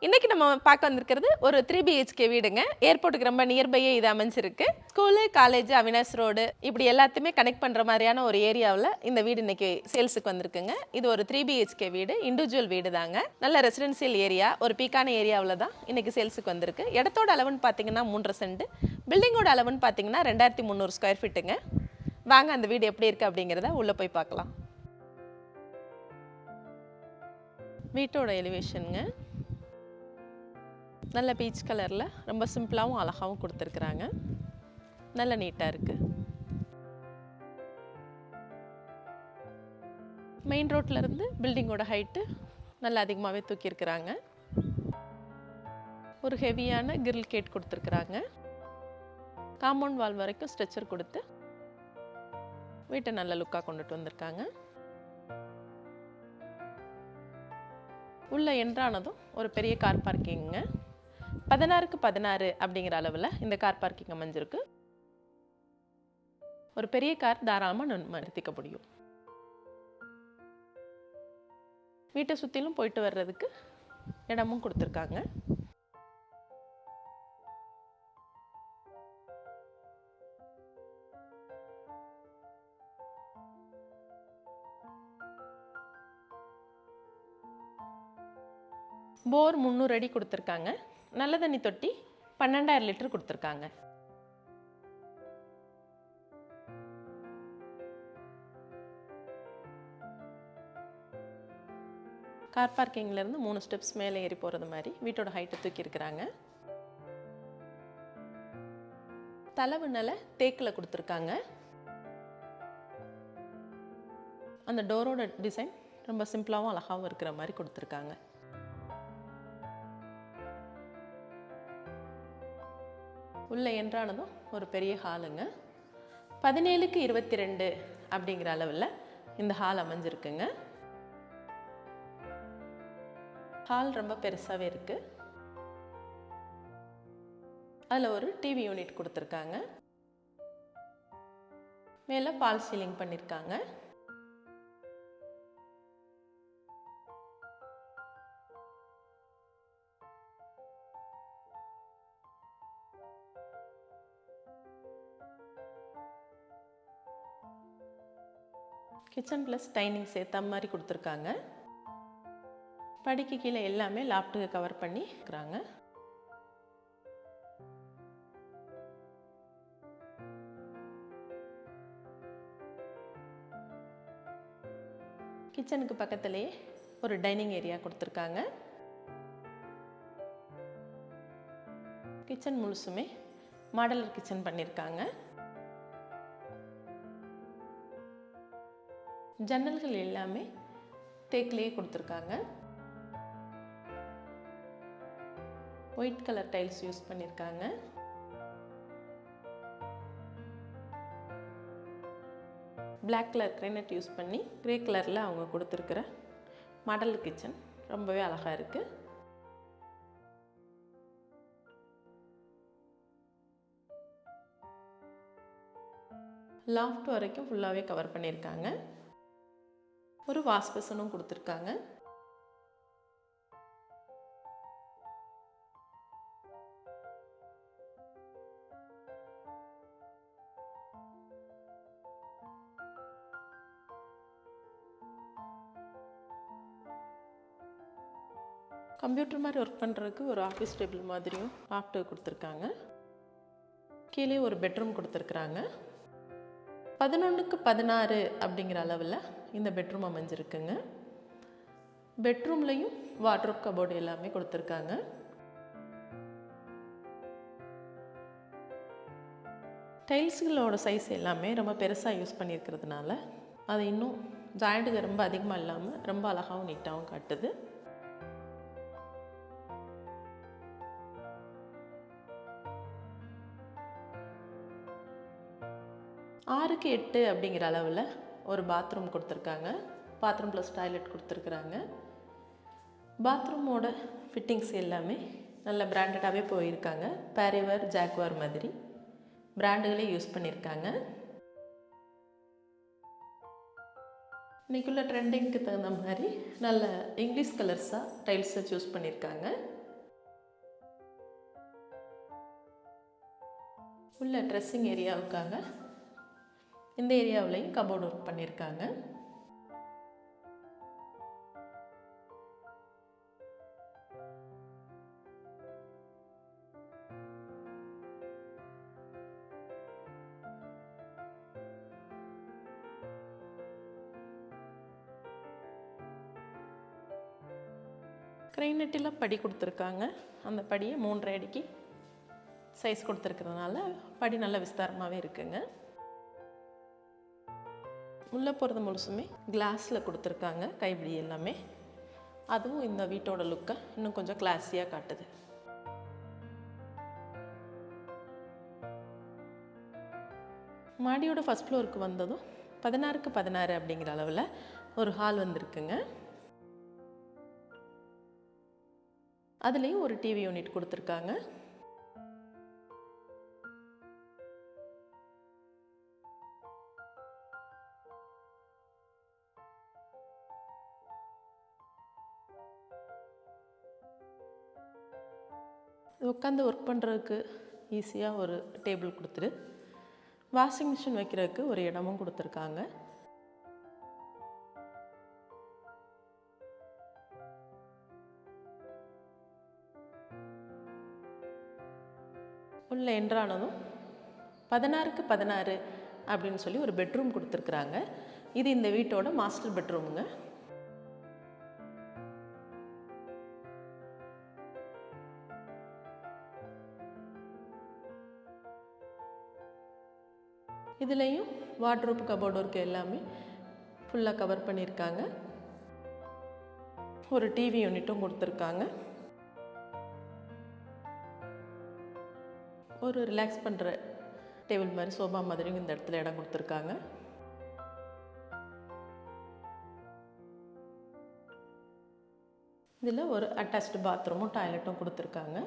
இன்னைக்கு நம்ம பார்க்க வந்திருக்கிறது ஒரு 3 BHK வீடுங்க. ஏர்போர்ட்டுக்கு ரொம்ப நியர்பையே இது அமைஞ்சிருக்கு. ஸ்கூலு, காலேஜ், அவினாஷ் ரோடு இப்படி எல்லாத்தையுமே கனெக்ட் பண்ணுற மாதிரியான ஒரு ஏரியாவில் இந்த வீடு இன்னைக்கு சேல்ஸுக்கு வந்திருக்குங்க. இது ஒரு 3 BHK வீடு, இண்டிவிஜுவல் வீடு தாங்க. நல்ல ரெசிடென்சியல் ஏரியா, ஒரு பீக்கான ஏரியாவில் தான் இன்னைக்கு சேல்ஸுக்கு வந்திருக்கு. இடத்தோட அளவுன்னு பார்த்தீங்கன்னா 3 சென்ட், பில்டிங்கோட அளவுன்னு பார்த்தீங்கன்னா 2300 ஸ்கொயர் ஃபீட்டுங்க. வாங்க அந்த வீடு எப்படி இருக்குது அப்படிங்கிறத உள்ளே போய் பார்க்கலாம். வீட்டோட எலிவேஷனுங்க நல்ல பீச் கலரில் ரொம்ப சிம்பிளாகவும் அழகாகவும் கொடுத்துருக்குறாங்க. நல்ல நீட்டாக இருக்குது. மெயின் ரோட்லேருந்து பில்டிங்கோட ஹைட்டு நல்லா அதிகமாகவே தூக்கியிருக்கிறாங்க. ஒரு ஹெவியான கிரில் கேட் கொடுத்துருக்குறாங்க. காம்பவுண்ட் வால் வரைக்கும் ஸ்ட்ரெச்சர் கொடுத்து வீட்டை நல்ல லுக்காக கொண்டுட்டு வந்திருக்காங்க. உள்ள என்ட்ரானதும் ஒரு பெரிய கார் பார்க்கிங்க. 16க்கு 16 அப்படிங்கிற அளவில் இந்த கார் பார்க்கிங் அமைஞ்சிருக்கு. ஒரு பெரிய கார் தாராளமாக நிறுத்திக்க முடியும். வீட்டை சுற்றிலும் போயிட்டு வர்றதுக்கு இடமும் கொடுத்துருக்காங்க. போர் 300 அடி கொடுத்துருக்காங்க. நல்ல தண்ணி தொட்டி 12,000 லிட்டர் கொடுத்துருக்காங்க. கார் பார்க்கிங்லேருந்து 3 ஸ்டெப்ஸ் மேலே ஏறி போகிறது மாதிரி வீட்டோட ஹைட்டை தூக்கியிருக்கிறாங்க. தளவு நில தேக்கில் கொடுத்துருக்காங்க. அந்த டோரோட டிசைன் ரொம்ப சிம்பிளாகவும் அழகாகவும் இருக்கிற மாதிரி கொடுத்துருக்காங்க. உள்ளே என்ட்ரானதும் ஒரு பெரிய ஹாலுங்க. 17க்கு 22 அப்படிங்கிற அளவில் இந்த ஹால் அமைஞ்சிருக்குங்க. ஹால் ரொம்ப பெருசாகவே இருக்குது. அதில் ஒரு டிவி யூனிட் கொடுத்துருக்காங்க. மேலே பால் சீலிங் பண்ணியிருக்காங்க. கிச்சன் ப்ளஸ் டைனிங் சேர்த்த மாதிரி கொடுத்துருக்காங்க. படிக்கு கீழே எல்லாமே லாப்ட்டுக்கு கவர் பண்ணி இருக்கிறாங்க. கிச்சனுக்கு பக்கத்துலேயே ஒரு டைனிங் ஏரியா கொடுத்துருக்காங்க. கிச்சன் முழுசுமே மாடலர் கிச்சன் பண்ணியிருக்காங்க. ஜன்னல்கள் எல்லாமே தேக்கிலேயே கொடுத்துருக்காங்க. ஒயிட் கலர் டைல்ஸ் யூஸ் பண்ணியிருக்காங்க. பிளாக் கலர் கிரானைட் யூஸ் பண்ணி கிரே கலரில் அவங்க கொடுத்துருக்கிற மாடல் கிச்சன் ரொம்பவே அழகாக இருக்குது. லாஃப்ட் வரைக்கும் ஃபுல்லாகவே கவர் பண்ணியிருக்காங்க. ஒரு வாஷ் பேசனும் கொடுத்துருக்காங்க. கம்ப்யூட்டர் மாதிரி ஒர்க் பண்ணுறதுக்கு ஒரு ஆஃபீஸ் டேபிள் மாதிரியும் லாஃப்ட் கொடுத்துருக்காங்க. கீழே ஒரு பெட்ரூம் கொடுத்துருக்குறாங்க. 11க்கு 16 அப்படிங்கிற அளவில் இந்த பெட்ரூம் அமைஞ்சிருக்குங்க. பெட்ரூம்லையும் வார்ட்ரோப் கபோர்டு எல்லாமே கொடுத்துருக்காங்க. டைல்ஸுகளோட சைஸ் எல்லாமே ரொம்ப பெருசாக யூஸ் பண்ணியிருக்கிறதுனால அது இன்னும் ஜாயிண்ட்டுக்கு ரொம்ப அதிகமாக இல்லாமல் ரொம்ப அழகாகவும் நீட்டாகவும் காட்டுது. ஆறுக்கு 8 அப்படிங்கிற அளவில் ஒரு பாத்ரூம் கொடுத்துருக்காங்க. பாத்ரூம் ப்ளஸ் டாய்லெட் கொடுத்துருக்குறாங்க. பாத்ரூமோட ஃபிட்டிங்ஸ் எல்லாமே நல்ல பிராண்டடாகவே போயிருக்காங்க. பேரிவர், ஜாக்வார் மாதிரி பிராண்டுகளே யூஸ் பண்ணியிருக்காங்க. இன்றைக்குள்ள ட்ரெண்டிங்க்கு தகுந்த மாதிரி நல்ல இங்கிலீஷ் கலர்ஸாக டைல்ஸை சூஸ் பண்ணியிருக்காங்க. உள்ள ட்ரெஸ்ஸிங் ஏரியாவுக்காக இந்த ஏரியாவிலையும் கபோர்டு ஒர்க் பண்ணியிருக்காங்க. கிரைனட்டில் படி கொடுத்துருக்காங்க. அந்த படியை 3.5 அடிக்கு சைஸ் கொடுத்துருக்கிறதுனால படி நல்ல விஸ்தாரமாகவே இருக்குங்க. உள்ளே போகிறது முழுசுமே கிளாஸில் கொடுத்துருக்காங்க. கைப்பிடி எல்லாமே, அதுவும் இந்த வீட்டோட லுக்கை இன்னும் கொஞ்சம் கிளாஸியாக காட்டுது. மாடியோட ஃபஸ்ட் ஃப்ளோருக்கு வந்ததும் 16க்கு 16 அப்படிங்கிற அளவில் ஒரு ஹால் வந்திருக்குங்க. அதுலேயும் ஒரு டிவி யூனிட் கொடுத்துருக்காங்க. உட்காந்து ஒர்க் பண்ணுறதுக்கு ஈஸியாக ஒரு டேபிள் கொடுத்துரு, வாஷிங் மிஷின் வைக்கிறதுக்கு ஒரு இடமும் கொடுத்துருக்காங்க. உள்ள என்ட்ரானதும் 16க்கு 16 அப்படின்னு சொல்லி ஒரு பெட்ரூம் கொடுத்துருக்குறாங்க. இது இந்த வீட்டோட மாஸ்டர் பெட்ரூமுங்க. இதுலேயும் வார்ட்ரோப் கபோர்டு ஒர்க் எல்லாமே ஃபுல்லாக கவர் பண்ணியிருக்காங்க. ஒரு டிவி யூனிட்டும் கொடுத்துருக்காங்க. ஒரு ரிலாக்ஸ் பண்ணுற டேபிள் மாதிரி சோபா மாதிரியும் இந்த இடத்துல இடம் கொடுத்துருக்காங்க. இதில் ஒரு அட்டாச்டு பாத்ரூமும் டாய்லெட்டும் கொடுத்துருக்காங்க.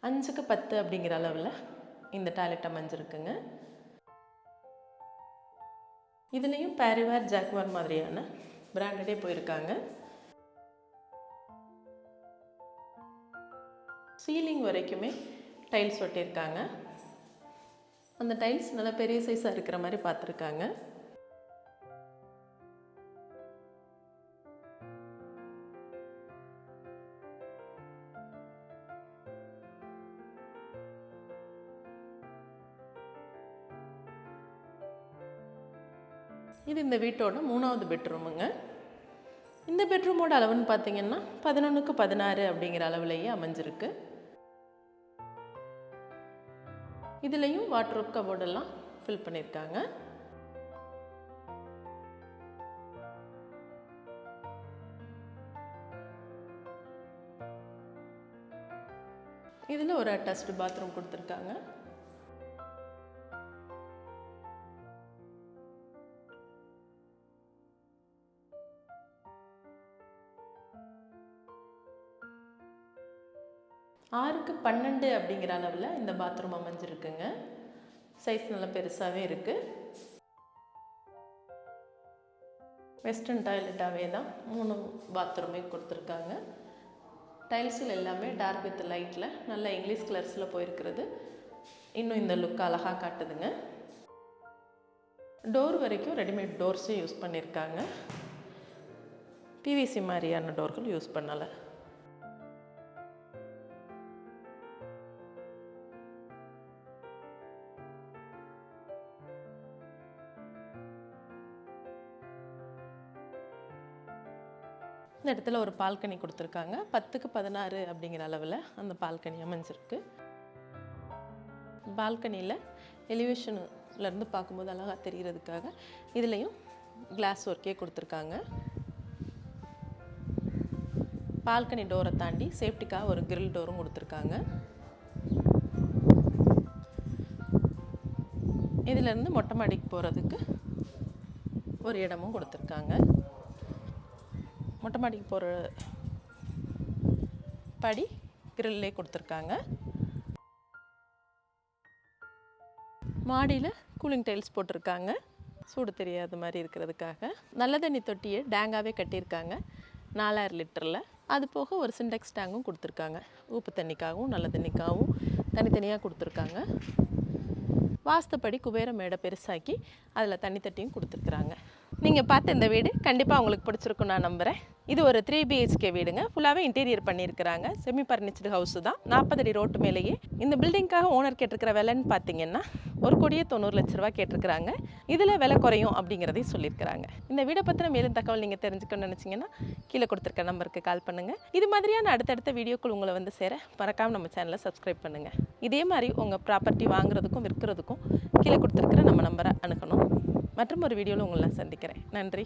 5க்கு 10 அப்படிங்கிற அளவில் இந்த டாய்லெட் அமைஞ்சிருக்குங்க. இதுலேயும் பேரிவேர் ஜாக்வார் மாதிரியான பிராண்டடே போயிருக்காங்க. சீலிங் வரைக்குமே டைல்ஸ் ஒட்டியிருக்காங்க. அந்த டைல்ஸ் நல்லா பெரிய சைஸாக இருக்கிற மாதிரி பார்த்துருக்காங்க. இது இந்த வீட்டோட 3வது பெட்ரூமுங்க. இந்த பெட்ரூமோட அளவுன்னு பார்த்தீங்கன்னா 11க்கு 16 அப்படிங்கிற அளவுலேயே அமைஞ்சிருக்கு. இதுலேயும் வாட்ரோப் கபோர்டெல்லாம் ஃபில் பண்ணியிருக்காங்க. இதில் ஒரு அட்டாச்டு பாத்ரூம் கொடுத்துருக்காங்க. ஆறுக்கு 12 அப்படிங்கிற அளவில் இந்த பாத்ரூம் அமைஞ்சிருக்குங்க. சைஸ் நல்லா பெருசாகவே இருக்குது. வெஸ்டர்ன் டாய்லெட்டாகவே தான் 3 பாத்ரூமே கொடுத்துருக்காங்க. டைல்ஸில் எல்லாமே டார்க் வித் லைட்டில் நல்ல இங்கிலீஷ் கலர்ஸில் போயிருக்கிறது இன்னும் இந்த லுக் அழகாக காட்டுதுங்க. டோர் வரைக்கும் ரெடிமேட் டோர்ஸே யூஸ் பண்ணியிருக்காங்க. பிவிசி மாதிரியான டோர்கள் யூஸ் பண்ணலை. இந்த இடத்துல ஒரு பால்கனி கொடுத்துருக்காங்க. 10க்கு 16 அப்படிங்கிற அளவில் அந்த பால்கனி அமைஞ்சிருக்கு. பால்கனியில் எலிவேஷன்லேருந்து பார்க்கும்போது அழகாக தெரிகிறதுக்காக இதுலேயும் கிளாஸ் ஒர்க்கே கொடுத்துருக்காங்க. பால்கனி டோரை தாண்டி சேஃப்டிக்காக ஒரு கிரில் டோரும் கொடுத்துருக்காங்க. இதிலேருந்து மொட்டை மாடிக்கு போகிறதுக்கு ஒரு இடமும் கொடுத்துருக்காங்க. மொட்டை மாடிக்கு போகிற படி கிரில்லே கொடுத்துருக்காங்க. மாடியில் கூலிங் டைல்ஸ் போட்டிருக்காங்க, சூடு தெரியாத மாதிரி இருக்கிறதுக்காக. நல்ல தண்ணி தொட்டியை டேங்காகவே கட்டியிருக்காங்க 4000 லிட்டரில். அது போக ஒரு சிண்டெக்ஸ் டேங்கும் கொடுத்துருக்காங்க. உப்பு தண்ணிக்காகவும் நல்ல தண்ணிக்காகவும் தனித்தனியாக கொடுத்துருக்காங்க. வாஸ்துப்படி குபேர மேடை பெருசாக்கி அதில் தண்ணி தட்டியும் கொடுத்துருக்குறாங்க. நீங்கள் பார்த்த இந்த வீடு கண்டிப்பாக உங்களுக்கு பிடிச்சிருக்கும் நான் நம்புகிறேன். இது ஒரு 3 BHK வீடுங்க. ஃபுல்லாகவே இன்டீரியர் பண்ணியிருக்கிறாங்க. செமி பர்னிச்சர்டு ஹவுஸு தான். 40 அடி ரோட்டு மேலேயே. இந்த பில்டிங்காக ஓனர் கேட்டிருக்கிற விலைன்னு பார்த்தீங்கன்னா 1,90,00,000 கேட்டிருக்கிறாங்க. இதில் விலை குறையும் அப்படிங்கிறதையும் சொல்லியிருக்கிறாங்க. இந்த வீடை பற்றின மேலும் தகவல் நீங்கள் தெரிஞ்சுக்கணும்னு நினச்சிங்கன்னா கீழே கொடுத்துருக்க நம்பருக்கு கால் பண்ணுங்கள். இது மாதிரியான அடுத்தடுத்த வீடியோக்கள் உங்களை வந்து சேர மறக்காமல் நம்ம சேனலை சப்ஸ்கிரைப் பண்ணுங்கள். இதே மாதிரி உங்கள் ப்ராப்பர்ட்டி வாங்குறதுக்கும் விற்கிறதுக்கும் கீழே கொடுத்துருக்கிற நம்ம நம்பரை அணுகணும். மற்றும் ஒரு வீடியோவில் உங்களை சந்திக்கிறேன். நன்றி.